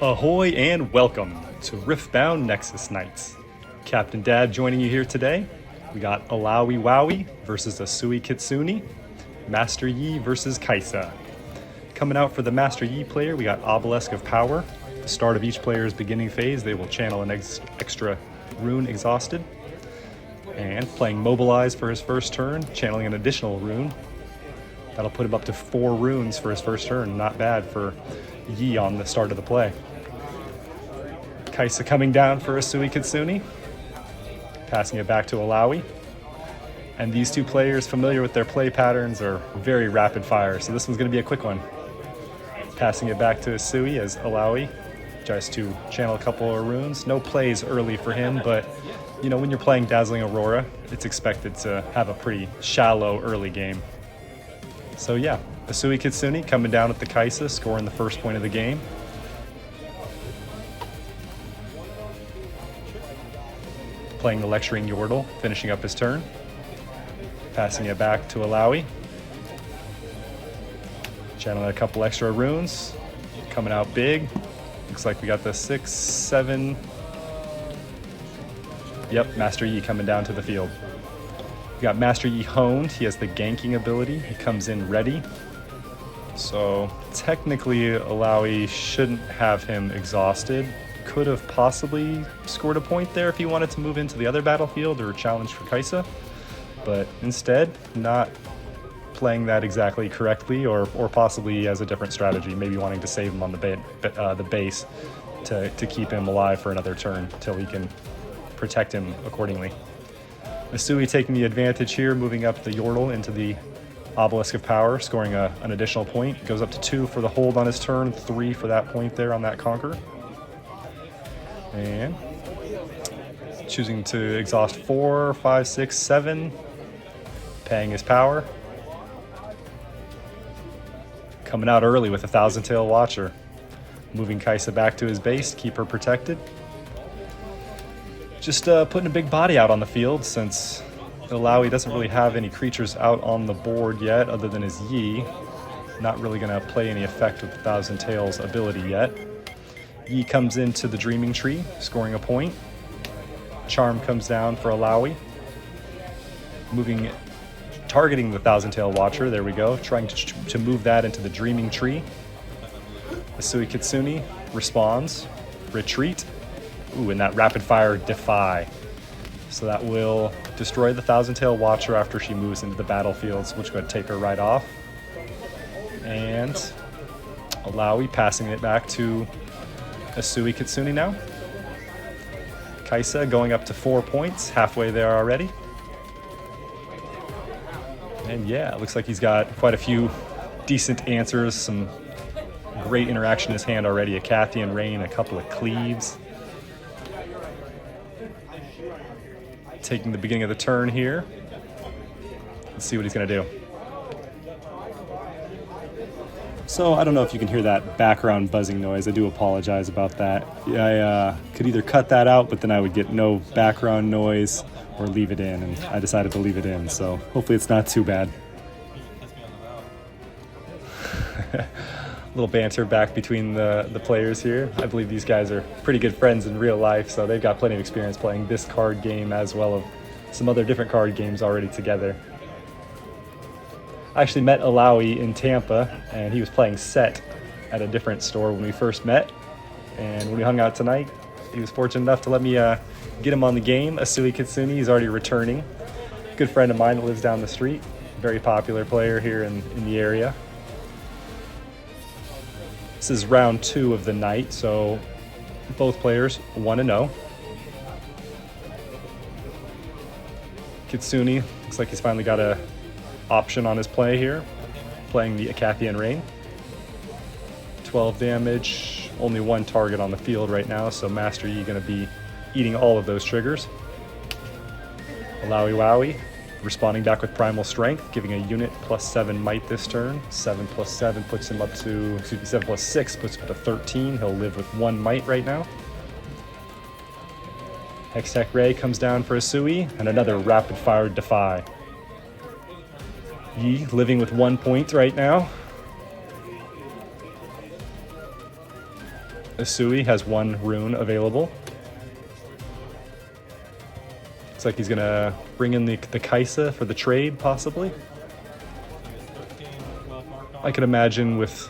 Ahoy and welcome to Riftbound Nexus Nights. Captain Dad joining you here today. We got IllaowiWowi versus AsuiKitsune, Master Yi versus Kaisa. Coming out for the Master Yi player, we got Obelisk of Power. At the start of each player's beginning phase, they will channel an extra rune exhausted. And playing Mobilize for his first turn, channeling an additional rune. That'll put him up to 4 runes for his first turn. Not bad for Yi on the start of the play. Kaisa coming down for AsuiKitsune, passing it back to Illaowi. And these two players, familiar with their play patterns, are very rapid fire, so this one's going to be a quick one. Passing it back to Asui as Illaowi tries to channel a couple of runes. No plays early for him, but you know, when you're playing Dazzling Aurora, it's expected to have a pretty shallow early game. So yeah, AsuiKitsune coming down at the Kaisa, scoring the first point of the game. Playing the Lecturing Yordle, finishing up his turn. Passing it back to Illaowi. Channeling a couple extra runes. Coming out big. Looks like we got the 6, 7. Yep, Master Yi coming down to the field. We got Master Yi honed. He has the ganking ability. He comes in ready. So technically Illaowi shouldn't have him exhausted. Could have possibly scored a point there if he wanted to move into the other battlefield or challenge for Kaisa. But instead, not playing that exactly correctly, or possibly as a different strategy, maybe wanting to save him on the base to keep him alive for another turn till he can protect him accordingly. Asui taking the advantage here, moving up the Yordle into the Obelisk of Power, scoring an additional point. Goes up to 2 for the hold on his turn, 3 for that point there on that Conquer. And choosing to exhaust 4, 5, 6, 7, paying his power. Coming out early with a Thousand Tail Watcher, moving Kaisa back to his base to keep her protected. Just putting a big body out on the field since Illaowi doesn't really have any creatures out on the board yet other than his Yi. Not really going to play any effect with the Thousand Tails ability yet. Yi comes into the Dreaming Tree, scoring a point. Charm comes down for Illaowi. Targeting the Thousand Tail Watcher, there we go. Trying to move that into the Dreaming Tree. AsuiKitsune responds. Retreat. Ooh, and that rapid fire Defy. So that will destroy the Thousand Tail Watcher after she moves into the battlefields, which would take her right off. And Illaowi passing it back to AsuiKitsune now. Kaisa going up to 4 points, halfway there already. And yeah, it looks like he's got quite a few decent answers, some great interaction in his hand already. A Cathian Rain, a couple of Cleaves. Taking the beginning of the turn here. Let's see what he's going to do. So I don't know if you can hear that background buzzing noise. I do apologize about that. I could either cut that out, but then I would get no background noise, or leave it in, and I decided to leave it in, so hopefully it's not too bad. A little banter back between the players here. I believe these guys are pretty good friends in real life, so they've got plenty of experience playing this card game as well as some other different card games already together. I actually met Illaowi in Tampa, and he was playing Set at a different store when we first met. And when we hung out tonight, he was fortunate enough to let me get him on the game. AsuiKitsune, he's already returning. Good friend of mine that lives down the street. Very popular player here in the area. This is round 2 of the night, so both players 1-0. Kitsune looks like he's finally got a option on his play here, playing the Cathian Rain. 12 damage, only 1 target on the field right now, so Master Yi going to be eating all of those triggers. IllaowiWowi responding back with Primal Strength, giving a unit +7 might this turn. 7 + 7 puts him up to, 7 + 6 puts him up to 13. He'll live with 1 might right now. Hextech Ray comes down for Asui, and another rapid fire Defy. Yi living with 1 point right now. Asui has 1 rune available. Looks like he's gonna bring in the Kaisa for the trade, possibly. I can imagine with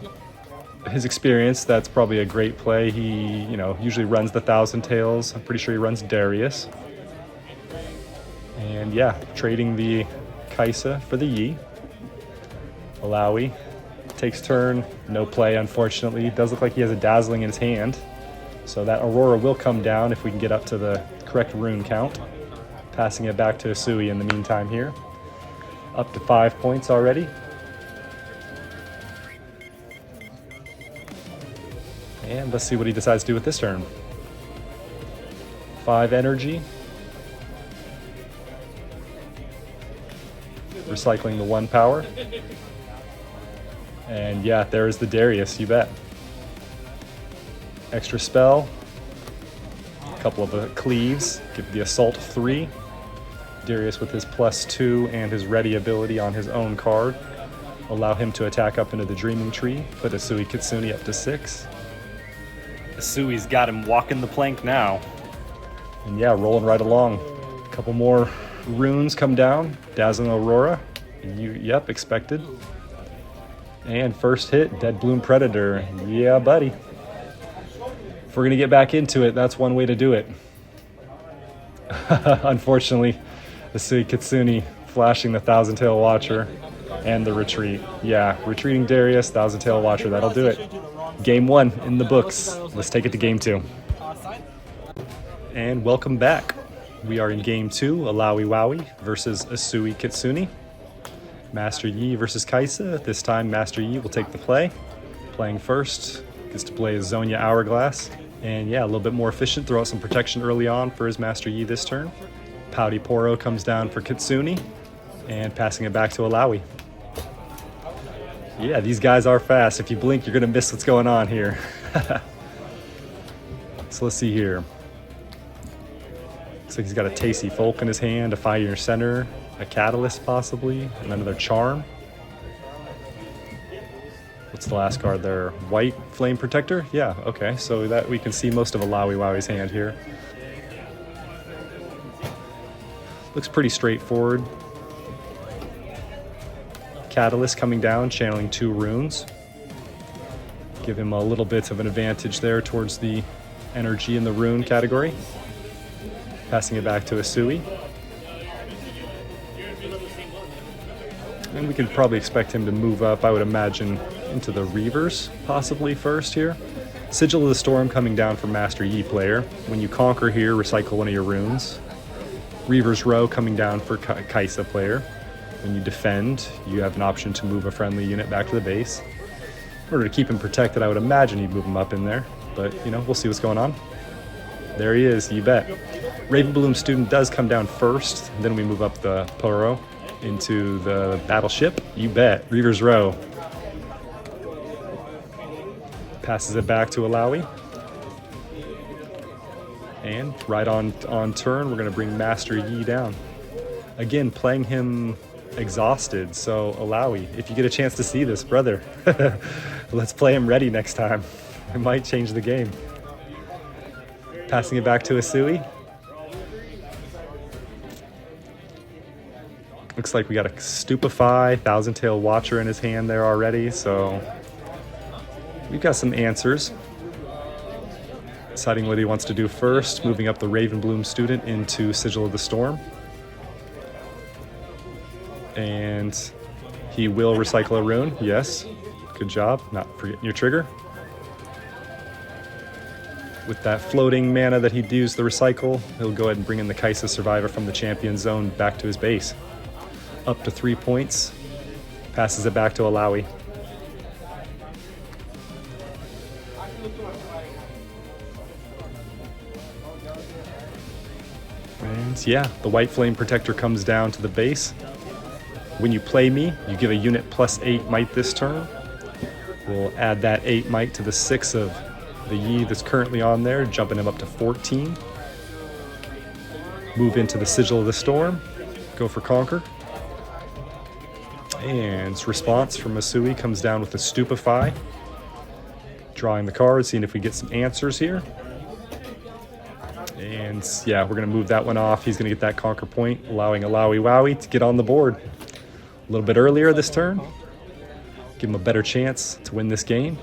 his experience, that's probably a great play. He, usually runs the Thousand Tails. I'm pretty sure he runs Darius. And yeah, trading the Kaisa for the Yi. Illaowi takes turn, no play unfortunately. Does look like he has a Dazzling in his hand. So that Aurora will come down if we can get up to the correct rune count. Passing it back to Asui in the meantime here. Up to 5 points already. And let's see what he decides to do with this turn. 5 energy. Recycling the 1 power. And yeah, there's the Darius, you bet. Extra spell. A couple of cleaves. Give the assault 3. Darius with his +2 and his ready ability on his own card. Allow him to attack up into the Dreaming Tree. Put AsuiKitsune up to 6. Asui's got him walking the plank now. And yeah, rolling right along. A couple more runes come down. Dazzling Aurora. Yep, expected. And first hit, Dead Bloom Predator. Yeah, buddy. If we're gonna get back into it, that's one way to do it. Unfortunately, AsuiKitsune flashing the Thousand Tail Watcher and the retreat. Yeah, retreating Darius, Thousand Tail Watcher, that'll do it. Game 1 in the books. Let's take it to game 2. And welcome back. We are in game 2, IllaowiWowi versus AsuiKitsune. Master Yi versus Kaisa. This time Master Yi will take the play. Playing first, gets to play his Zonia Hourglass. And yeah, a little bit more efficient, throw out some protection early on for his Master Yi this turn. Pouty Poro comes down for Kitsune, and passing it back to Illaowi. Yeah, these guys are fast. If you blink, you're gonna miss what's going on here. So let's see here. Looks like he's got a Tasty Folk in his hand, a Fire Center, a Catalyst possibly, and another Charm. What's the last card there? White Flame Protector? Yeah, okay, so that we can see most of IllaowiWowi's hand here. Looks pretty straightforward. Catalyst coming down, channeling 2 runes. Give him a little bit of an advantage there towards the energy in the rune category. Passing it back to Asui. And we can probably expect him to move up, I would imagine, into the Reavers, possibly first here. Sigil of the Storm coming down for Master Yi player. When you conquer here, recycle one of your runes. Reaver's Row coming down for Kaisa player. When you defend, you have an option to move a friendly unit back to the base. In order to keep him protected, I would imagine you'd move him up in there. But, we'll see what's going on. There he is, you bet. Ravenbloom Student does come down first. Then we move up the Poro into the battleship. You bet. Reaver's Row. Passes it back to Illaowi. And right on turn, we're going to bring Master Yi down. Again, playing him exhausted. So Illaowi, if you get a chance to see this, brother, let's play him ready next time. It might change the game. Passing it back to Asui. Looks like we got a Stupefy, Thousand Tail Watcher in his hand there already, so we've got some answers. Deciding what he wants to do first, moving up the Ravenbloom Student into Sigil of the Storm. And he will recycle a rune, yes. Good job, not forgetting your trigger. With that floating mana that he'd use the recycle, he'll go ahead and bring in the Kaisa Survivor from the champion zone back to his base. Up to 3 points, passes it back to Illaowi. And yeah, the White Flame Protector comes down to the base. When you play me, you give a unit +8 might this turn. We'll add that 8 might to the 6 of the Yi that's currently on there, jumping him up to 14. Move into the Sigil of the Storm, go for Conquer. And response from Asui comes down with a Stupefy. drawing the cards, seeing if we get some answers here. And yeah, we're going to move that one off. He's going to get that conquer point, allowing IllaowiWowi to get on the board a little bit earlier this turn. Give him a better chance to win this game.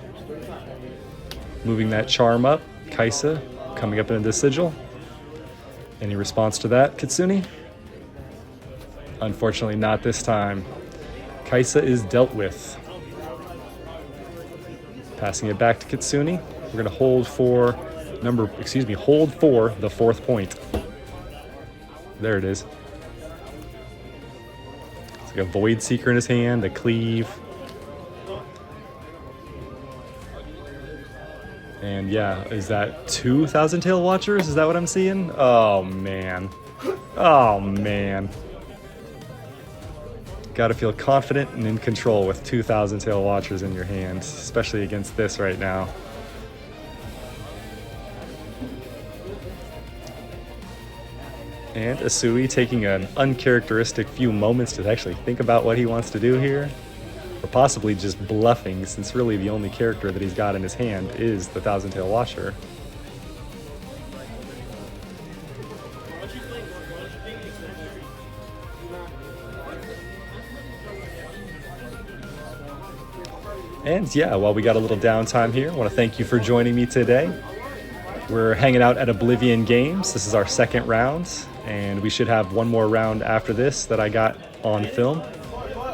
Moving that charm up, Kaisa coming up into the sigil. Any response to that, Kitsune? Unfortunately not this time. Kaisa is dealt with. Passing it back to Kitsune. We're going to hold for hold for the 4th point. There it is. It's like a Void Seeker in his hand, a Cleave. And yeah, is that 2,000 Tail Watchers? Is that what I'm seeing? Oh man. Oh man. Gotta feel confident and in control with 2,000 Tail Watchers in your hand, especially against this right now. And Asui taking an uncharacteristic few moments to actually think about what he wants to do here. Or possibly just bluffing, since really the only character that he's got in his hand is the Thousand Tail Watcher. And yeah, while we got a little downtime here, I want to thank you for joining me today. We're hanging out at Oblivion Games. This is our 2nd round, and we should have one more round after this that I got on film.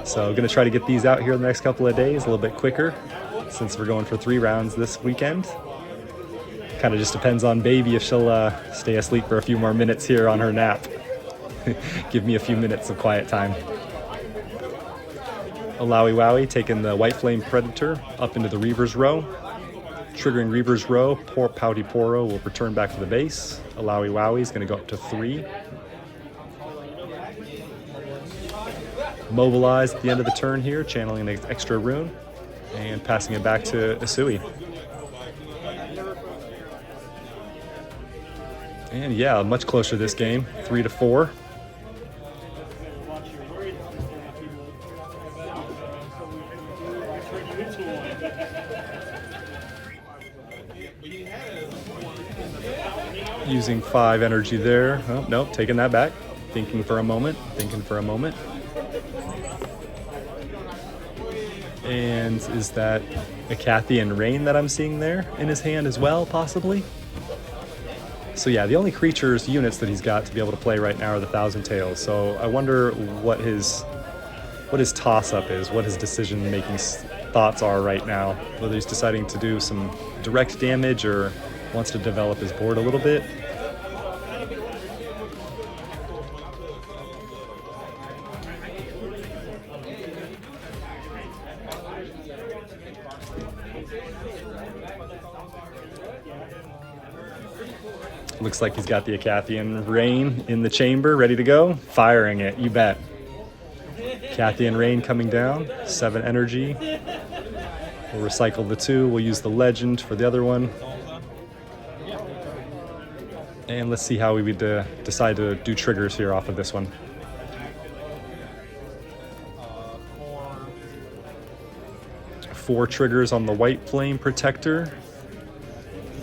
So I'm going to try to get these out here in the next couple of days, a little bit quicker, since we're going for 3 rounds this weekend. Kind of just depends on baby if she'll stay asleep for a few more minutes here on her nap. Give me a few minutes of quiet time. IllaowiWowi taking the White Flame Predator up into the Reaver's Row. Triggering Reaver's Row, poor Pouty Poro will return back to the base. IllaowiWowi is going to go up to 3. Mobilize at the end of the turn here, channeling an extra rune, and passing it back to Asui. And yeah, much closer this game, 3-4. Using 5 energy there. Oh, no, taking that back. Thinking for a moment. And is that a Cathian Rain that I'm seeing there in his hand as well, possibly? So yeah, the only creatures, units that he's got to be able to play right now are the Thousand Tails. So I wonder what his toss-up is, what his decision-making thoughts are right now. Whether he's deciding to do some direct damage or wants to develop his board a little bit. Looks like he's got the Cathian Rain in the chamber, ready to go. Firing it, you bet. Cathian Rain coming down, 7 energy. We'll recycle the 2, we'll use the Legend for the other one. And let's see how we would decide to do triggers here off of this one. Four triggers on the White Flame Protector.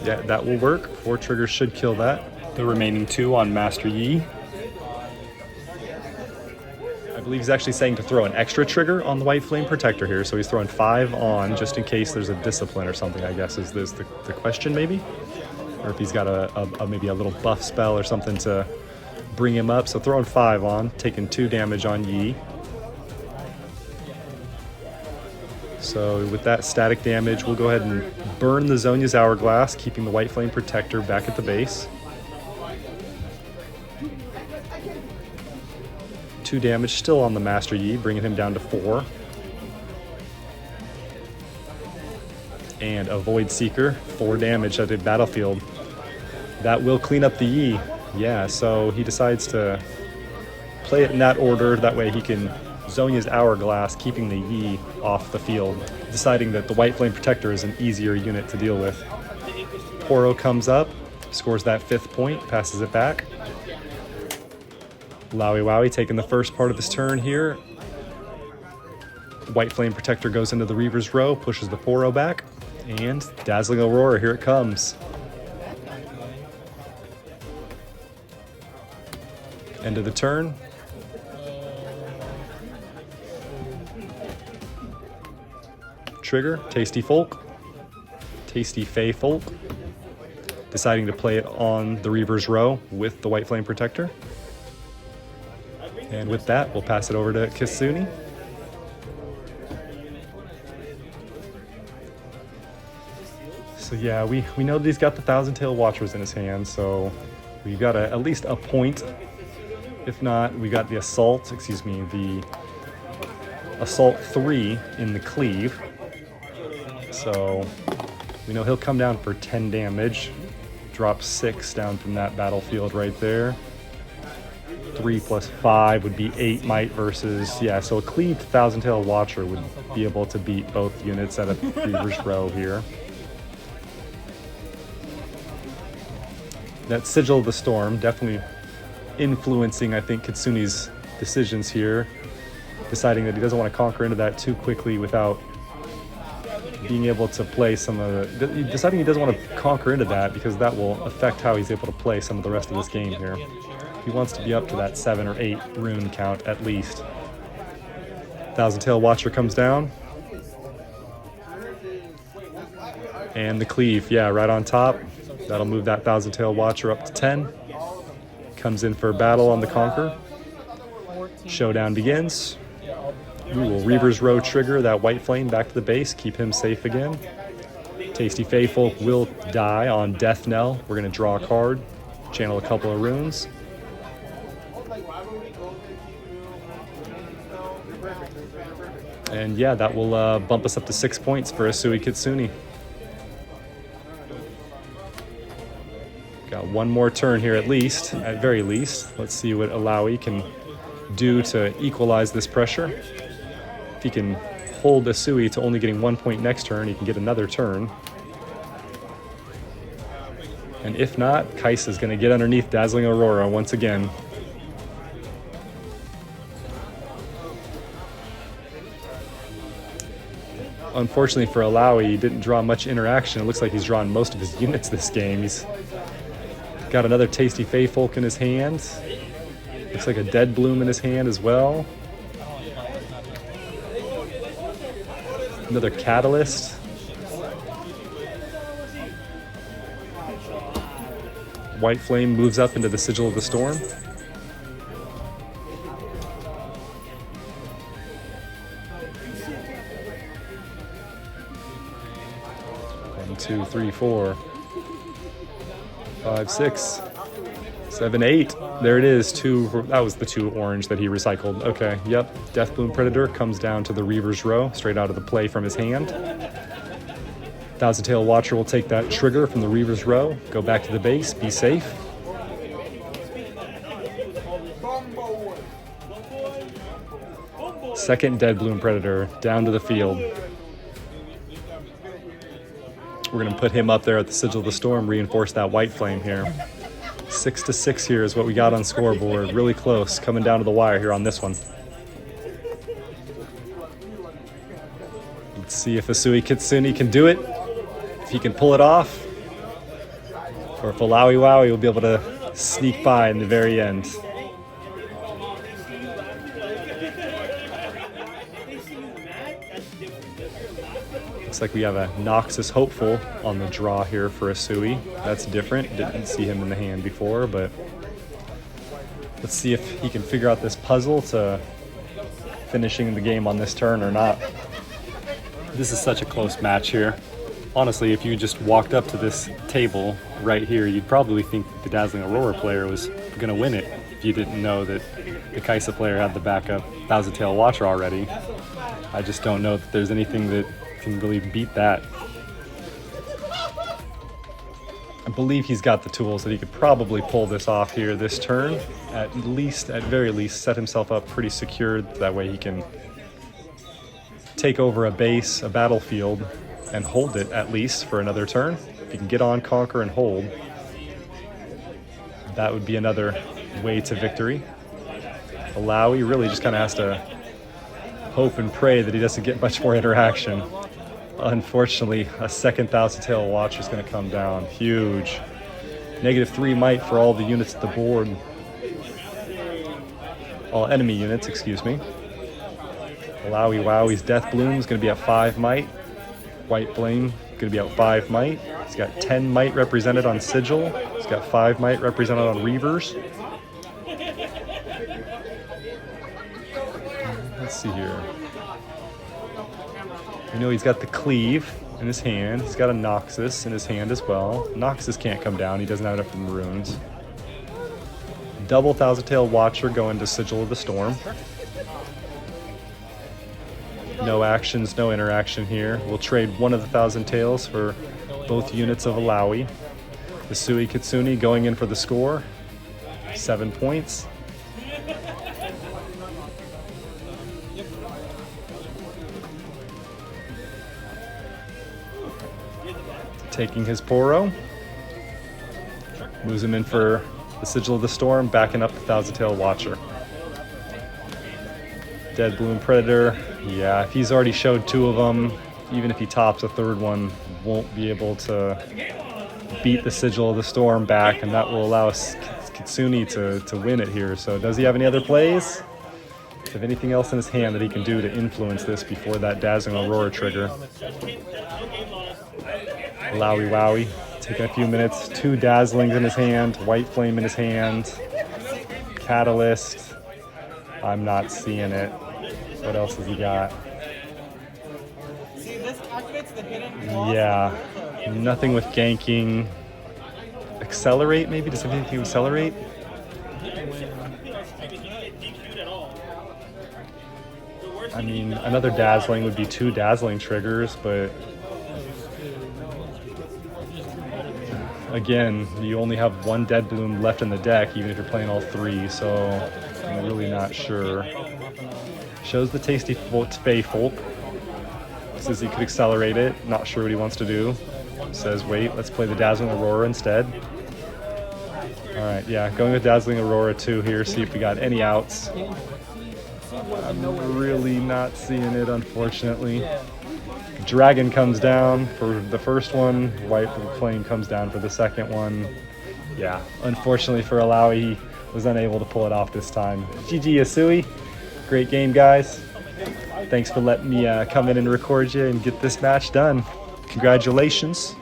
Yeah, that will work. 4 triggers should kill that. The remaining 2 on Master Yi. I believe he's actually saying to throw an extra trigger on the White Flame Protector here, so he's throwing 5 on just in case there's a discipline or something, I guess is this the question maybe? Or if he's got a maybe a little buff spell or something to bring him up. So throwing 5 on, taking 2 damage on Yi. So with that static damage, we'll go ahead and burn the Zhonya's Hourglass, keeping the White Flame Protector back at the base. 2 damage still on the Master Yi, bringing him down to 4. And a Void Seeker, 4 damage at the battlefield. That will clean up the Yi. Yeah, so he decides to play it in that order. That way he can Zhonya's Hourglass, keeping the Yi off the field, deciding that the White Flame Protector is an easier unit to deal with. Poro comes up, scores that 5th point, passes it back. IllaowiWowi taking the first part of his turn here. White Flame Protector goes into the Reaver's Row, pushes the Poro back. And Dazzling Aurora, here it comes. End of the turn. Trigger, Tasty Folk. Tasty Fey Folk. Deciding to play it on the Reaver's Row with the White Flame Protector. And with that, we'll pass it over to Kitsune. So yeah, we know that he's got the Thousand Tail Watchers in his hand, so we've got at least a point. If not, we got the Assault, the Assault 3 in the Cleave. So we know he'll come down for 10 damage. Drop 6 down from that battlefield right there. 3 plus 5 would be 8 might versus, yeah, so a cleaved Thousand Tail Watcher would be able to beat both units at a Reaver's Row here. That Sigil of the Storm definitely influencing, I think, Kitsune's decisions here, deciding that he doesn't want to conquer into that too quickly without being able to play some of the... Deciding he doesn't want to conquer into that because that will affect how he's able to play some of the rest of this game here. He wants to be up to that 7 or 8 rune count at least. Thousand Tail Watcher comes down. And the Cleave, yeah, right on top. That'll move that Thousand Tail Watcher up to 10. Comes in for battle on the Conquer. Showdown begins. We will Reaver's Row trigger that White Flame back to the base, keep him safe again. Tasty Fey Folk will die on Death Knell. We're going to draw a card, channel a couple of runes. And yeah, that will bump us up to 6 points for AsuiKitsune. Got one more turn here at least, at very least. Let's see what Illaowi can do to equalize this pressure. If he can hold Asui to only getting 1 point next turn, he can get another turn. And if not, Kais is going to get underneath Dazzling Aurora once again. Unfortunately for Illaowi, he didn't draw much interaction. It looks like he's drawn most of his units this game. He's got another Tasty Fey Folk in his hand. Looks like a Dead Bloom in his hand as well. Another Catalyst. White Flame moves up into the Sigil of the Storm. One, two, three, 4, 5, 6, 7, 8. There it is. That was the 2 orange that he recycled. Okay, yep. Deathbloom Predator comes down to the Reaver's Row, straight out of the play from his hand. Thousand Tail Watcher will take that trigger from the Reaver's Row, go back to the base, be safe. Second Deadbloom Predator down to the field. We're going to put him up there at the Sigil of the Storm, reinforce that White Flame here. 6 to 6 here is what we got on scoreboard. Really close, coming down to the wire here on this one. Let's see if AsuiKitsune can do it. If he can pull it off. Or if IllaowiWowi will be able to sneak by in the very end. Looks like we have a Noxus Hopeful on the draw here for Asui. That's different. Didn't see him in the hand before, but let's see if he can figure out this puzzle to finishing the game on this turn or not. This is such a close match here. Honestly, if you just walked up to this table right here, you'd probably think the Dazzling Aurora player was going to win it if you didn't know that the Kaisa player had the backup Thousand Tail Watcher already. I just don't know that there's anything that can really beat that. I believe he's got the tools that he could probably pull this off here this turn. At very least, set himself up pretty secured. That way he can take over a base, a battlefield, and hold it at least for another turn. If he can get on, conquer, and hold, that would be another way to victory. Illaowi really just kind of has to hope and pray that he doesn't get much more interaction. Unfortunately, a second Thousand Tail Watcher is going to come down. Huge. -3 might for all the units at the board. All enemy units, excuse me. IllaowiWowi's Death Bloom is going to be at 5 might. White Flame going to be at 5 might. He's got 10 might represented on Sigil. He's got 5 might represented on Reavers. Let's see here. You know he's got the Cleave in his hand. He's got a Nexus in his hand as well. Nexus can't come down. He doesn't have enough runes. Double Thousand Tail Watcher going to Sigil of the Storm. No actions, no interaction here. We'll trade one of the Thousand Tails for both units of Illaowi. The AsuiKitsune going in for the score. 7 points. Taking his Poro. Moves him in for the Sigil of the Storm, backing up the Thousand Tail Watcher. Dead Bloom Predator. Yeah, if he's already showed 2 of them, even if he tops a 3rd one, won't be able to beat the Sigil of the Storm back, and that will allow Kitsune to win it here. So does he have any other plays? Does he have anything else in his hand that he can do to influence this before that Dazzling Aurora trigger? IllaowiWowi taking a few minutes. 2 Dazzlings in his hand, White Flame in his hand, Catalyst. I'm not seeing it. What else has he got? Yeah, nothing with ganking. Accelerate maybe? Does anything to accelerate? I mean, another Dazzling would be 2 Dazzling triggers, but again, you only have 1 Dead Bloom left in the deck, even if you're playing all 3, so I'm really not sure. Shows the Tasty Fae Folk. Says he could accelerate it. Not sure what he wants to do. Says, wait, let's play the Dazzling Aurora instead. Alright, yeah, going with Dazzling Aurora 2 here, see if we got any outs. I'm really not seeing it, unfortunately. Dragon comes down for the first one. White Flame comes down for the second one. Yeah, unfortunately for Illaowi, he was unable to pull it off this time. GG Asui. Great game, guys. Thanks for letting me come in and record you and get this match done. Congratulations.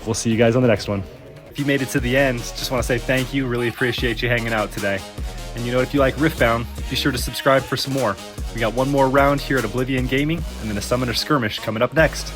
We'll see you guys on the next one. If you made it to the end, just want to say thank you. Really appreciate you hanging out today. And you know, if you like Riftbound, be sure to subscribe for some more. We got one more round here at Oblivion Gaming, and then a Summoner Skirmish coming up next.